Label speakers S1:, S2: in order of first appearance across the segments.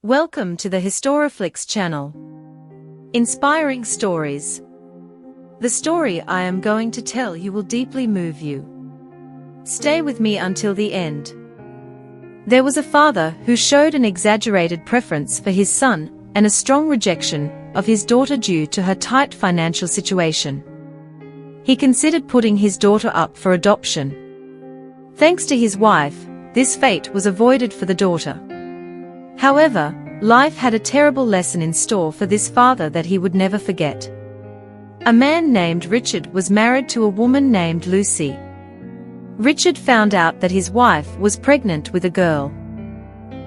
S1: Welcome to the Historiflix channel. Inspiring stories. The story I am going to tell you will deeply move you. Stay with me until the end. There was a father who showed an exaggerated preference for his son and a strong rejection of his daughter due to her tight financial situation. He considered putting his daughter up for adoption. Thanks to his wife, this fate was avoided for the daughter. However, life had a terrible lesson in store for this father that he would never forget. A man named Richard was married to a woman named Lucy. Richard found out that his wife was pregnant with a girl.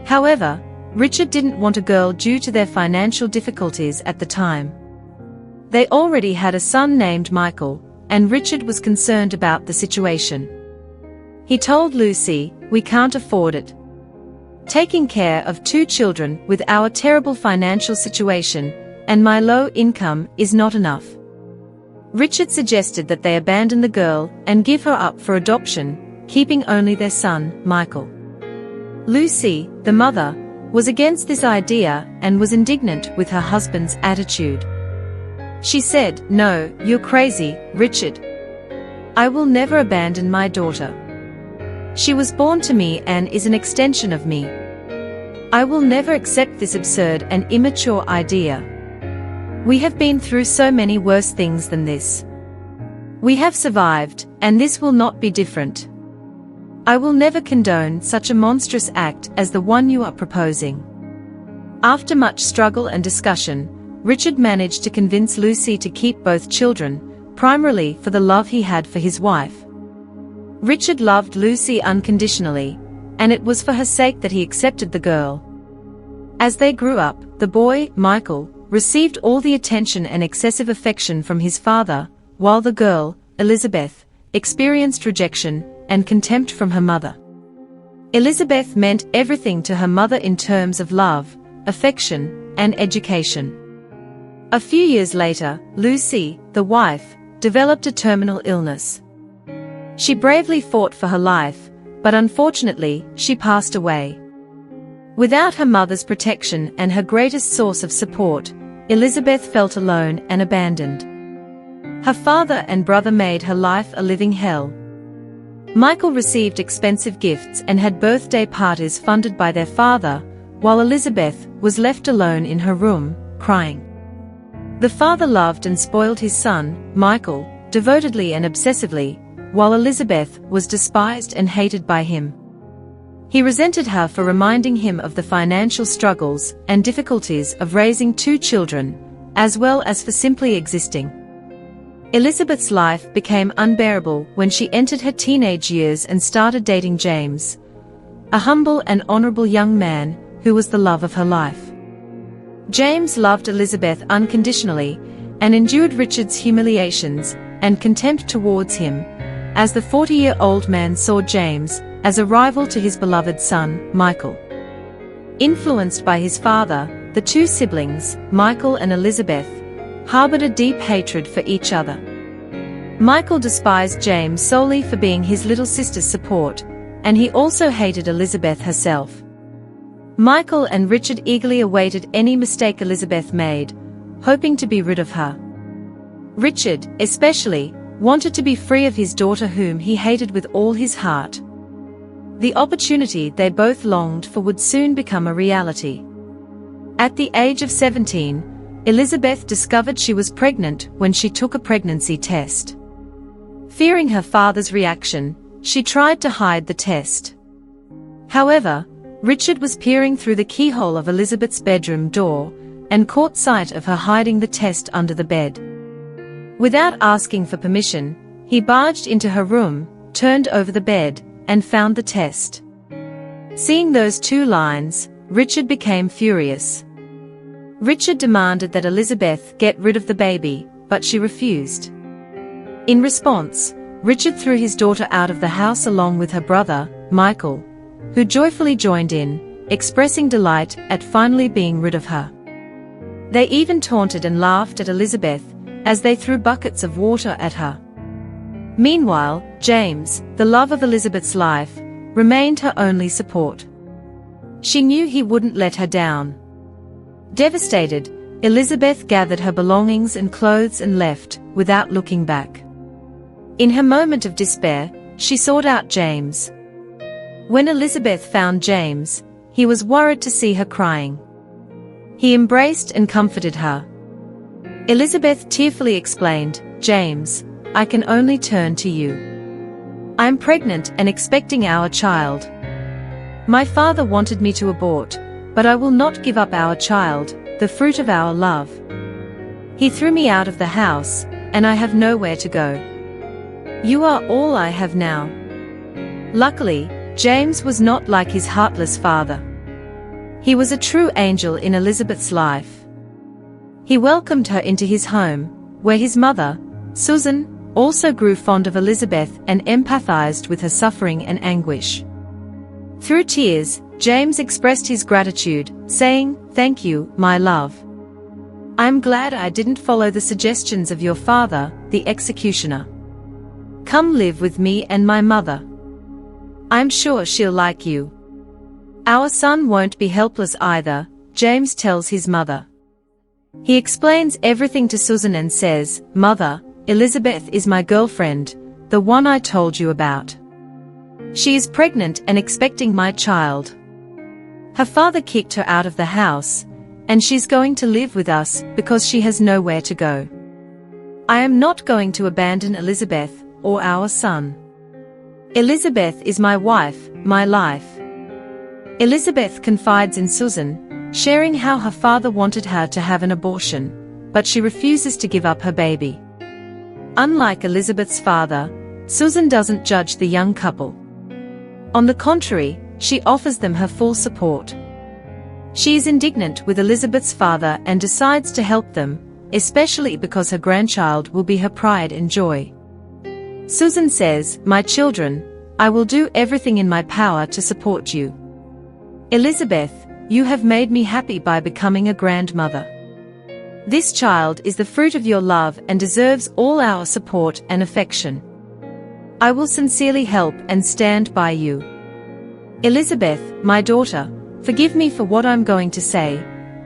S1: However, Richard didn't want a girl due to their financial difficulties at the time. They already had a son named Michael, and Richard was concerned about the situation. He told Lucy, "We can't afford it. Taking care of 2 children with our terrible financial situation and my low income is not enough." Richard suggested that they abandon the girl and give her up for adoption, keeping only their son, Michael. Lucy, the mother, was against this idea and was indignant with her husband's attitude. She said, "No, you're crazy, Richard. I will never abandon my daughter. She was born to me and is an extension of me. I will never accept this absurd and immature idea. We have been through so many worse things than this. We have survived, and this will not be different. I will never condone such a monstrous act as the one you are proposing." After much struggle and discussion, Richard managed to convince Lucy to keep both children, primarily for the love he had for his wife. Richard loved Lucy unconditionally, and it was for her sake that he accepted the girl. As they grew up, the boy, Michael, received all the attention and excessive affection from his father, while the girl, Elizabeth, experienced rejection and contempt from her mother. Elizabeth meant everything to her mother in terms of love, affection, and education. A few years later, Lucy, the wife, developed a terminal illness. She bravely fought for her life, but unfortunately, she passed away. Without her mother's protection and her greatest source of support, Elizabeth felt alone and abandoned. Her father and brother made her life a living hell. Michael received expensive gifts and had birthday parties funded by their father, while Elizabeth was left alone in her room, crying. The father loved and spoiled his son, Michael, devotedly and obsessively, while Elizabeth was despised and hated by him. He resented her for reminding him of the financial struggles and difficulties of raising 2 children, as well as for simply existing. Elizabeth's life became unbearable when she entered her teenage years and started dating James, a humble and honorable young man who was the love of her life. James loved Elizabeth unconditionally and endured Richard's humiliations and contempt towards him, as the 40-year-old man saw James as a rival to his beloved son, Michael. Influenced by his father, the 2 siblings, Michael and Elizabeth, harbored a deep hatred for each other. Michael despised James solely for being his little sister's support, and he also hated Elizabeth herself. Michael and Richard eagerly awaited any mistake Elizabeth made, hoping to be rid of her. Richard, especially, wanted to be free of his daughter whom he hated with all his heart. The opportunity they both longed for would soon become a reality. At the age of 17, Elizabeth discovered she was pregnant when she took a pregnancy test. Fearing her father's reaction, she tried to hide the test. However, Richard was peering through the keyhole of Elizabeth's bedroom door and caught sight of her hiding the test under the bed. Without asking for permission, he barged into her room, turned over the bed, and found the test. Seeing those 2 lines, Richard became furious. Richard demanded that Elizabeth get rid of the baby, but she refused. In response, Richard threw his daughter out of the house along with her brother, Michael, who joyfully joined in, expressing delight at finally being rid of her. They even taunted and laughed at Elizabeth as they threw buckets of water at her. Meanwhile, James, the love of Elizabeth's life, remained her only support. She knew he wouldn't let her down. Devastated, Elizabeth gathered her belongings and clothes and left, without looking back. In her moment of despair, she sought out James. When Elizabeth found James, he was worried to see her crying. He embraced and comforted her. Elizabeth tearfully explained, "James, I can only turn to you. I am pregnant and expecting our child. My father wanted me to abort, but I will not give up our child, the fruit of our love. He threw me out of the house, and I have nowhere to go. You are all I have now." Luckily, James was not like his heartless father. He was a true angel in Elizabeth's life. He welcomed her into his home, where his mother, Susan, also grew fond of Elizabeth and empathized with her suffering and anguish. Through tears, James expressed his gratitude, saying, "Thank you, my love. I am glad I didn't follow the suggestions of your father, the executioner. Come live with me and my mother. I'm sure she'll like you. Our son won't be helpless either," James tells his mother. He explains everything to Susan and says, "Mother, Elizabeth is my girlfriend, the one I told you about. She is pregnant and expecting my child. Her father kicked her out of the house, and she's going to live with us because she has nowhere to go. I am not going to abandon Elizabeth or our son. Elizabeth is my wife, my life." Elizabeth confides in Susan, sharing how her father wanted her to have an abortion, but she refuses to give up her baby. Unlike Elizabeth's father, Susan doesn't judge the young couple. On the contrary, she offers them her full support. She is indignant with Elizabeth's father and decides to help them, especially because her grandchild will be her pride and joy. Susan says, "My children, I will do everything in my power to support you. Elizabeth, you have made me happy by becoming a grandmother. This child is the fruit of your love and deserves all our support and affection. I will sincerely help and stand by you. Elizabeth, my daughter, forgive me for what I'm going to say,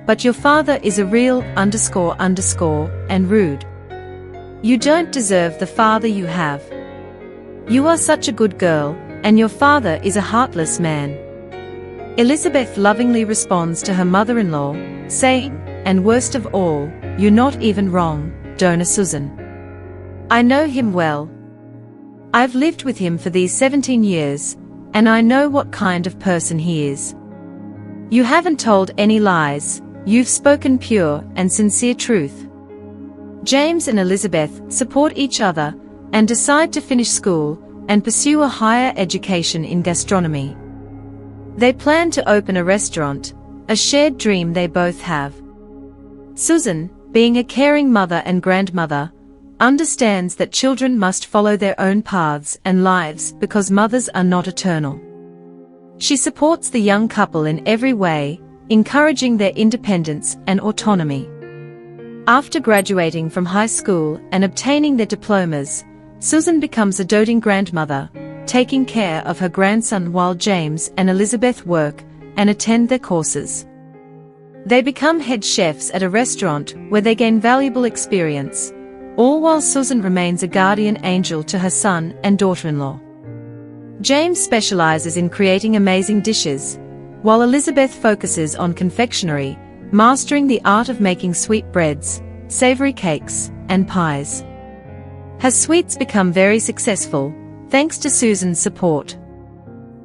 S1: but your father is a real and rude. You don't deserve the father you have. You are such a good girl, and your father is a heartless man." Elizabeth lovingly responds to her mother-in-law, saying, "And worst of all, you're not even wrong, Donna Susan. I know him well. I've lived with him for these 17 years, and I know what kind of person he is. You haven't told any lies, you've spoken pure and sincere truth." James and Elizabeth support each other and decide to finish school and pursue a higher education in gastronomy. They plan to open a restaurant, a shared dream they both have. Susan, being a caring mother and grandmother, understands that children must follow their own paths and lives because mothers are not eternal. She supports the young couple in every way, encouraging their independence and autonomy. After graduating from high school and obtaining their diplomas, Susan becomes a doting grandmother, taking care of her grandson while James and Elizabeth work and attend their courses. They become head chefs at a restaurant where they gain valuable experience, all while Susan remains a guardian angel to her son and daughter-in-law. James specializes in creating amazing dishes, while Elizabeth focuses on confectionery, mastering the art of making sweet breads, savory cakes, and pies. Her sweets become very successful, thanks to Susan's support.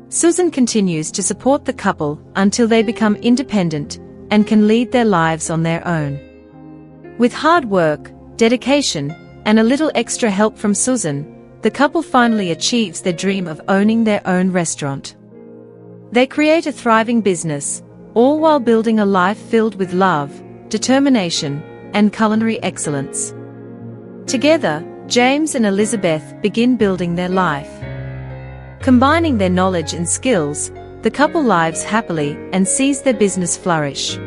S1: Susan continues to support the couple until they become independent and can lead their lives on their own. With hard work, dedication, and a little extra help from Susan, the couple finally achieves their dream of owning their own restaurant. They create a thriving business, all while building a life filled with love, determination, and culinary excellence. Together, James and Elizabeth begin building their life. Combining their knowledge and skills, the couple lives happily and sees their business flourish.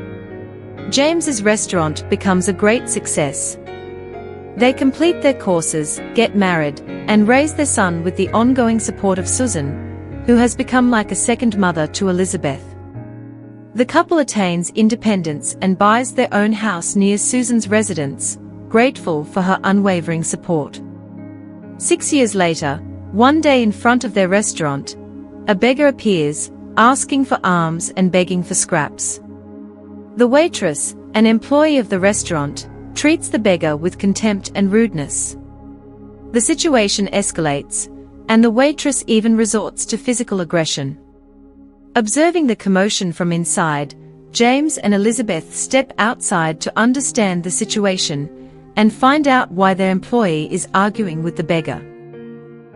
S1: James's restaurant becomes a great success. They complete their courses, get married, and raise their son with the ongoing support of Susan, who has become like a second mother to Elizabeth. The couple attains independence and buys their own house near Susan's residence, grateful for her unwavering support. 6 years later, one day in front of their restaurant, a beggar appears, asking for alms and begging for scraps. The waitress, an employee of the restaurant, treats the beggar with contempt and rudeness. The situation escalates, and the waitress even resorts to physical aggression. Observing the commotion from inside, James and Elizabeth step outside to understand the situation and find out why their employee is arguing with the beggar.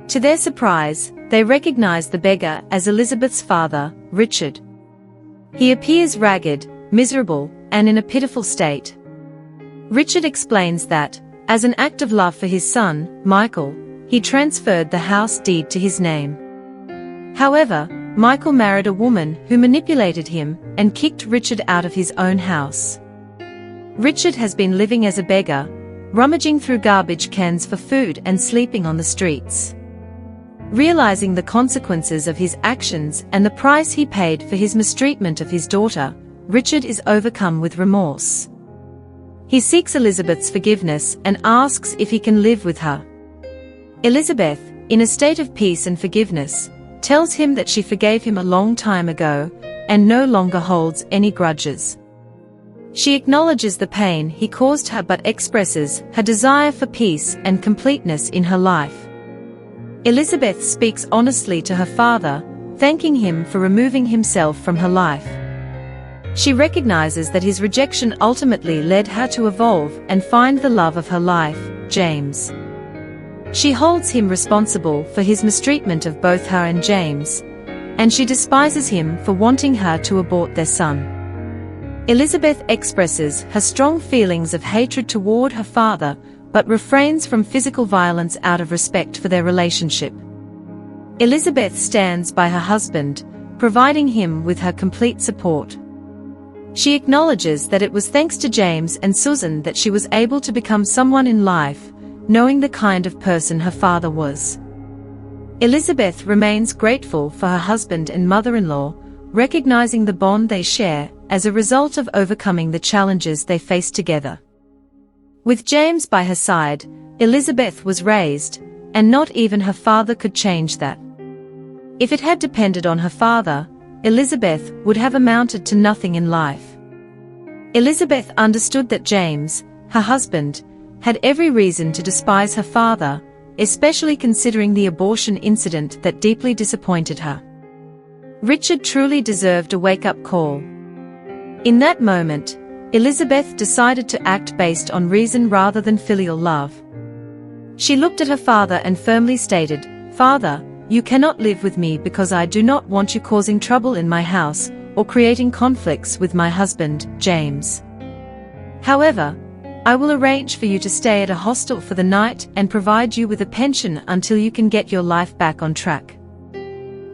S1: To their surprise, they recognize the beggar as Elizabeth's father, Richard. He appears ragged, miserable, and in a pitiful state. Richard explains that, as an act of love for his son, Michael, he transferred the house deed to his name. However, Michael married a woman who manipulated him and kicked Richard out of his own house. Richard has been living as a beggar, rummaging through garbage cans for food and sleeping on the streets. Realizing the consequences of his actions and the price he paid for his mistreatment of his daughter, Richard is overcome with remorse. He seeks Elizabeth's forgiveness and asks if he can live with her. Elizabeth, in a state of peace and forgiveness, tells him that she forgave him a long time ago and no longer holds any grudges. She acknowledges the pain he caused her but expresses her desire for peace and completeness in her life. Elizabeth speaks honestly to her father, thanking him for removing himself from her life. She recognizes that his rejection ultimately led her to evolve and find the love of her life, James. She holds him responsible for his mistreatment of both her and James, and she despises him for wanting her to abort their son. Elizabeth expresses her strong feelings of hatred toward her father, but refrains from physical violence out of respect for their relationship. Elizabeth stands by her husband, providing him with her complete support. She acknowledges that it was thanks to James and Susan that she was able to become someone in life, knowing the kind of person her father was. Elizabeth remains grateful for her husband and mother-in-law, recognizing the bond they share as a result of overcoming the challenges they face together. With James by her side, Elizabeth was raised, and not even her father could change that. If it had depended on her father, Elizabeth would have amounted to nothing in life. Elizabeth understood that James, her husband, had every reason to despise her father, especially considering the abortion incident that deeply disappointed her. Richard truly deserved a wake-up call. In that moment, Elizabeth decided to act based on reason rather than filial love. She looked at her father and firmly stated, "Father, you cannot live with me because I do not want you causing trouble in my house or creating conflicts with my husband, James. However, I will arrange for you to stay at a hostel for the night and provide you with a pension until you can get your life back on track."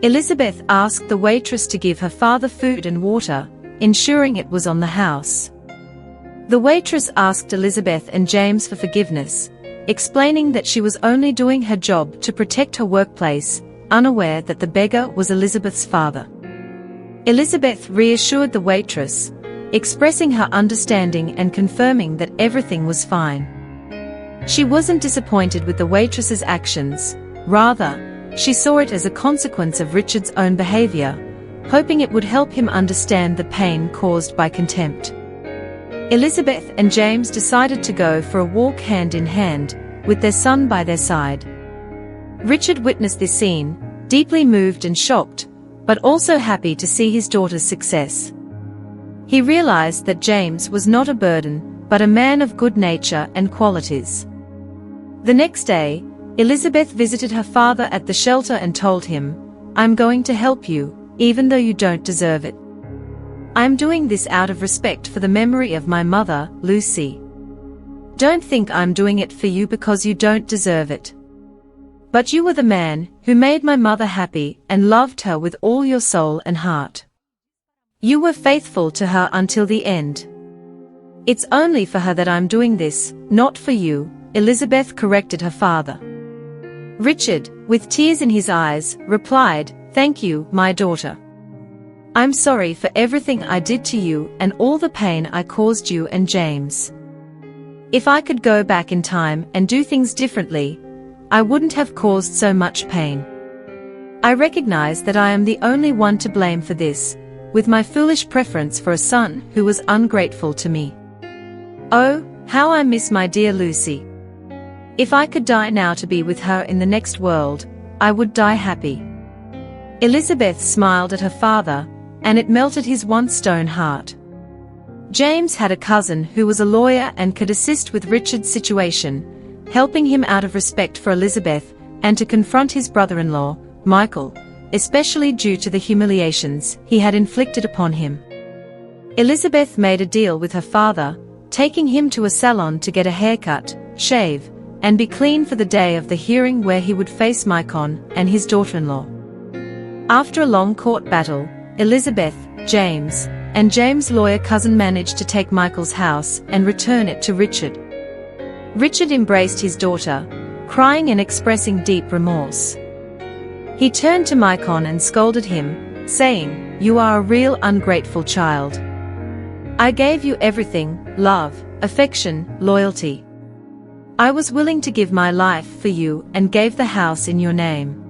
S1: Elizabeth asked the waitress to give her father food and water, ensuring it was on the house. The waitress asked Elizabeth and James for forgiveness, explaining that she was only doing her job to protect her workplace, unaware that the beggar was Elizabeth's father. Elizabeth reassured the waitress, expressing her understanding and confirming that everything was fine. She wasn't disappointed with the waitress's actions, rather, she saw it as a consequence of Richard's own behavior, hoping it would help him understand the pain caused by contempt. Elizabeth and James decided to go for a walk hand in hand, with their son by their side. Richard witnessed this scene, deeply moved and shocked, but also happy to see his daughter's success. He realized that James was not a burden, but a man of good nature and qualities. The next day, Elizabeth visited her father at the shelter and told him, "I'm going to help you, even though you don't deserve it. I'm doing this out of respect for the memory of my mother, Lucy. Don't think I'm doing it for you because you don't deserve it. But you were the man who made my mother happy and loved her with all your soul and heart. You were faithful to her until the end. It's only for her that I'm doing this, not for you," Elizabeth corrected her father. Richard, with tears in his eyes, replied, "Thank you, my daughter. I'm sorry for everything I did to you and all the pain I caused you and James. If I could go back in time and do things differently, I wouldn't have caused so much pain. I recognize that I am the only one to blame for this, with my foolish preference for a son who was ungrateful to me. Oh, how I miss my dear Lucy. If I could die now to be with her in the next world, I would die happy. Elizabeth smiled at her father, and it melted his once stone heart. James had a cousin who was a lawyer and could assist with Richard's situation, helping him out of respect for Elizabeth and to confront his brother-in-law, Michael, especially due to the humiliations he had inflicted upon him. Elizabeth made a deal with her father, taking him to a salon to get a haircut, shave, and be clean for the day of the hearing where he would face Michael and his daughter-in-law. After a long court battle, Elizabeth, James, and James' lawyer cousin managed to take Michael's house and return it to Richard. Richard embraced his daughter, crying and expressing deep remorse. He turned to Michael and scolded him, saying, "You are a real ungrateful child. I gave you everything, love, affection, loyalty. I was willing to give my life for you and gave the house in your name.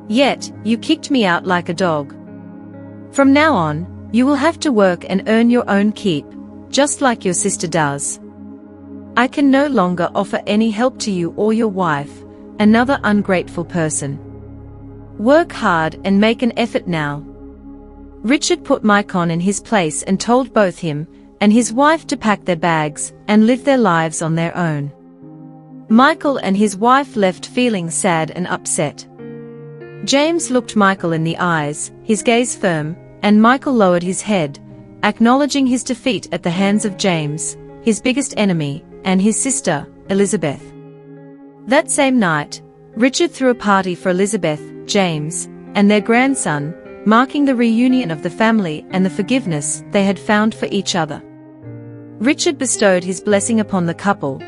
S1: Yet, you kicked me out like a dog. From now on, you will have to work and earn your own keep, just like your sister does. I can no longer offer any help to you or your wife, another ungrateful person. Work hard and make an effort now." Richard put Michael in his place and told both him and his wife to pack their bags and live their lives on their own. Michael and his wife left feeling sad and upset. James looked Michael in the eyes, his gaze firm, and Michael lowered his head, acknowledging his defeat at the hands of James, his biggest enemy, and his sister, Elizabeth. That same night, Richard threw a party for Elizabeth, James, and their grandson, marking the reunion of the family and the forgiveness they had found for each other. Richard bestowed his blessing upon the couple,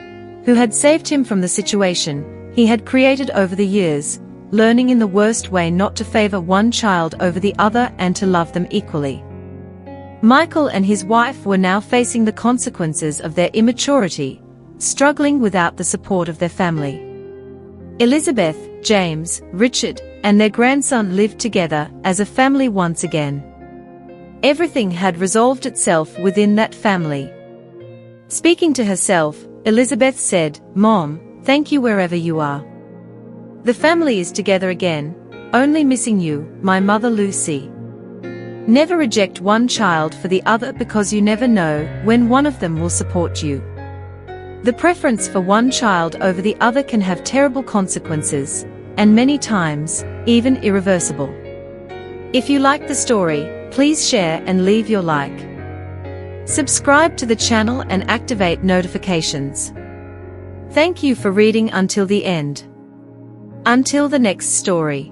S1: who had saved him from the situation he had created over the years, learning in the worst way not to favor one child over the other and to love them equally. Michael and his wife were now facing the consequences of their immaturity, struggling without the support of their family. Elizabeth, James, Richard, and their grandson lived together as a family once again. Everything had resolved itself within that family. Speaking to herself, Elizabeth said, "Mom, thank you wherever you are. The family is together again, only missing you, my mother Lucy. Never reject one child for the other because you never know when one of them will support you. The preference for one child over the other can have terrible consequences, and many times, even irreversible." If you like the story, please share and leave your like. Subscribe to the channel and activate notifications. Thank you for reading until the end. Until the next story.